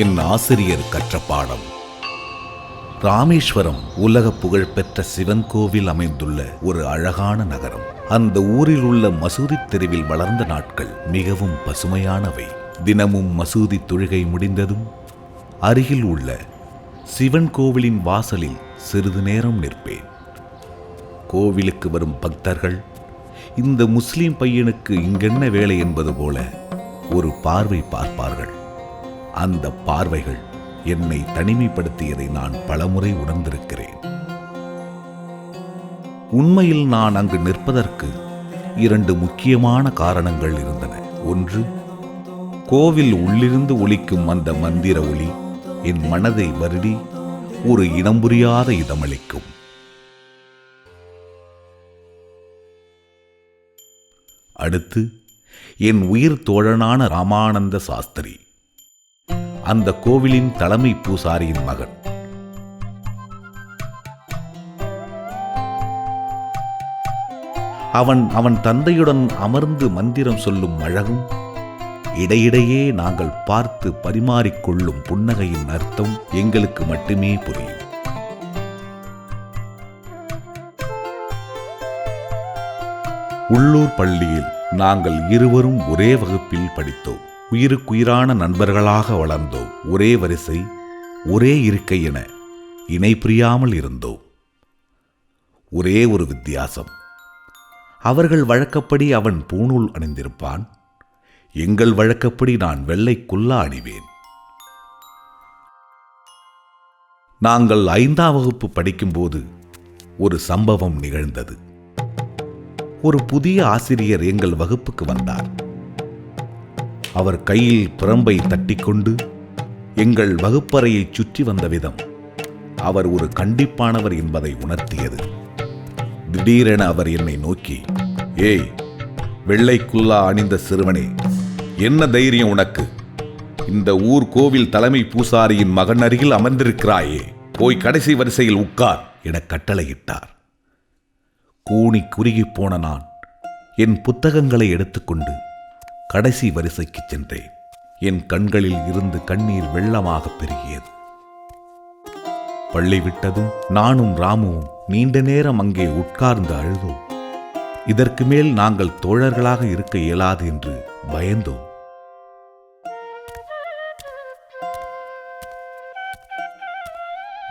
என் ஆசிரியர் கற்ற பாடம். ராமேஸ்வரம் உலக புகழ்பெற்ற சிவன் கோவில் அமைந்துள்ள ஒரு அழகான நகரம். அந்த ஊரில் உள்ள மசூதி தெருவில் வளர்ந்த நாட்கள் மிகவும் பசுமையானவை. தினமும் மசூதி தொழுகை முடிந்ததும் அருகில் உள்ள சிவன் கோவிலின் வாசலில் சிறிது நேரம் நிற்பேன். கோவிலுக்கு வரும் பக்தர்கள் இந்த முஸ்லிம் பையனுக்கு இங்கென்ன வேலை என்பது போல ஒரு பார்வை பார்ப்பார்கள். அந்த பார்வைகள் என்னை தனிமைப்படுத்தியதை நான் பலமுறை உணர்ந்திருக்கிறேன். உண்மையில் நான் அங்கு நிற்பதற்கு 2 முக்கியமான காரணங்கள் இருந்தன. ஒன்று, கோவில் உள்ளிருந்து ஒலிக்கும் அந்த மந்திர ஒலி என் மனதை வருடி ஒரு இனம் புரியாத இதமளிக்கும். அடுத்து, என் உயிர் தோழனான ராமானந்த சாஸ்திரி, அந்த கோவிலின் தலைமை பூசாரியின் மகன். அவன் தந்தையுடன் அமர்ந்து மந்திரம் சொல்லும் அழகும், இடையிடையே நாங்கள் பார்த்து பரிமாறிக்கொள்ளும் புன்னகையின் அர்த்தம் எங்களுக்கு மட்டுமே புரியும். உள்ளூர் பள்ளியில் நாங்கள் இருவரும் ஒரே வகுப்பில் படித்தோம். உயிருக்குயிரான நண்பர்களாக வளர்ந்தோம். ஒரே வரிசை, ஒரே இருக்கை என இணை புரியாமல் இருந்தோம். ஒரே ஒரு வித்தியாசம், அவர்கள் வழக்கப்படி அவன் பூணூல் அணிந்திருப்பான். எங்கள் வழக்கப்படி நான் வெள்ளை குல்லா அணிவேன். நாங்கள் 5ஆம் வகுப்பு படிக்கும்போது ஒரு சம்பவம் நிகழ்ந்தது. ஒரு புதிய ஆசிரியர் எங்கள் வகுப்புக்கு வந்தார். அவர் கையில் பிரம்பை தட்டிக்கொண்டு எங்கள் வகுப்பறையை சுற்றி வந்த விதம் அவர் ஒரு கண்டிப்பானவர் என்பதை உணர்த்தியது. திடீரென அவர் என்னை நோக்கி, "ஏய், வெள்ளைக்குல்லா அணிந்த சிறுவனே, என்ன தைரியம் உனக்கு? இந்த ஊர் கோவில் தலைமை பூசாரியின் மகன் அருகில் அமர்ந்திருக்கிறாயே, போய் கடைசி வரிசையில் உட்கார்" என கட்டளையிட்டார். கூனி குறுகி போன நான் என் புத்தகங்களை எடுத்துக்கொண்டு கடைசி வரிசைக்கு சென்றேன். என் கண்களில் இருந்து கண்ணீர் வெள்ளமாக பெருகியது. பள்ளி விட்டதும் நானும் ராமுவும் நீண்ட நேரம் அங்கே உட்கார்ந்து அழுதோம். இதற்கு மேல் நாங்கள் தோழர்களாக இருக்க இயலாது என்று பயந்தோம்.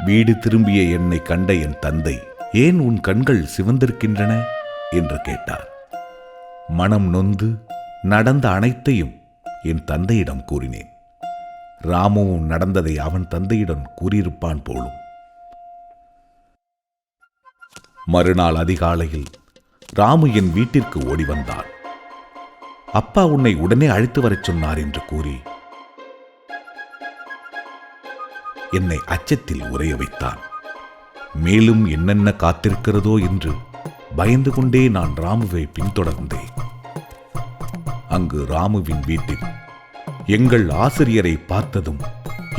வீடு திரும்பிய என்னை கண்ட என் தந்தை, "ஏன் உன் கண்கள் சிவந்திருக்கின்றன?" என்று கேட்டார். மனம் நொந்து நடந்த அனைத்தையும் என் தந்தையிடம் கூறினேன். ராமுவும் நடந்ததை அவன் தந்தையிடம் கூறியிருப்பான் போலும். மறுநாள் அதிகாலையில் ராமு என் வீட்டிற்கு ஓடி வந்தான். "அப்பா உன்னை உடனே அழைத்து வரச் சொன்னார்" என்று கூறி என்னை அச்சத்தில் உறைய வைத்தான். மேலும் என்னென்ன காத்திருக்கிறதோ என்று பயந்து கொண்டே நான் ராமுவை பின்தொடர்ந்தேன். அங்கு ராமுவின் வீட்டில் எங்கள் ஆசிரியரை பார்த்ததும்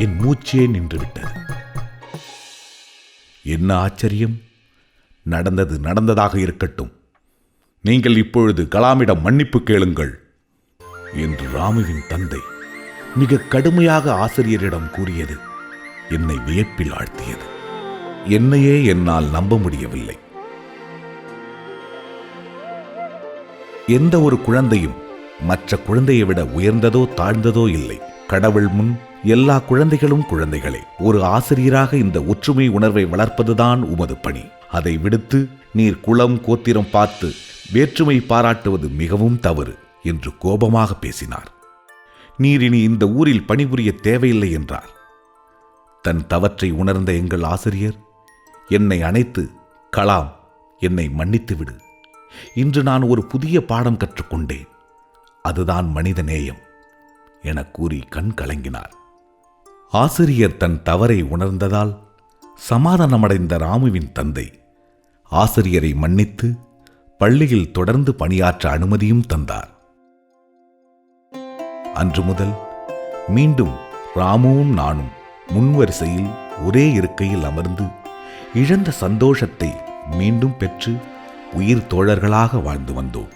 என் மூச்சே நின்றுவிட்டது. என்ன ஆச்சரியம்! நடந்தது நடந்ததாக இருக்கட்டும், நீங்கள் இப்பொழுது கலாமிடம் மன்னிப்பு கேளுங்கள் என்று ராமுவின் தந்தை மிக கடுமையாக ஆசிரியரிடம் கூறியது என்னை வியப்பில் ஆழ்த்தியது. என்னையே என்னால் நம்ப முடியவில்லை. எந்த ஒரு குழந்தையும் மற்ற குழந்தையை விட உயர்ந்ததோ தாழ்ந்ததோ இல்லை. கடவுள் முன் எல்லா குழந்தைகளும் குழந்தைகளே. ஒரு ஆசிரியராக இந்த ஒற்றுமை உணர்வை வளர்ப்பதுதான் உமது பணி. அதை விடுத்து நீர் குலம் கோத்திரம் பார்த்து வேற்றுமை பாராட்டுவது மிகவும் தவறு என்று கோபமாக பேசினார். நீர் இனி இந்த ஊரில் பணிபுரிய தேவையில்லை என்றார். தன் தவற்றை உணர்ந்த எங்கள் ஆசிரியர் என்னை அணைத்து, "கலாம், என்னை மன்னித்து விடு. இன்று நான் ஒரு புதிய பாடம் கற்றுக்கொண்டேன். அதுதான் மனித நேயம்" என கூறி கண் கலங்கினார். ஆசிரியர் தன் தவறை உணர்ந்ததால் சமாதானமடைந்த ராமுவின் தந்தை ஆசிரியரை மன்னித்து பள்ளியில் தொடர்ந்து பணியாற்ற அனுமதியும் தந்தார். அன்று முதல் மீண்டும் ராமுவும் நானும் முன்வரிசையில் ஒரே இருக்கையில் அமர்ந்து இழந்த சந்தோஷத்தை மீண்டும் பெற்று உயிர் தோழர்களாக வாழ்ந்து வந்தோம்.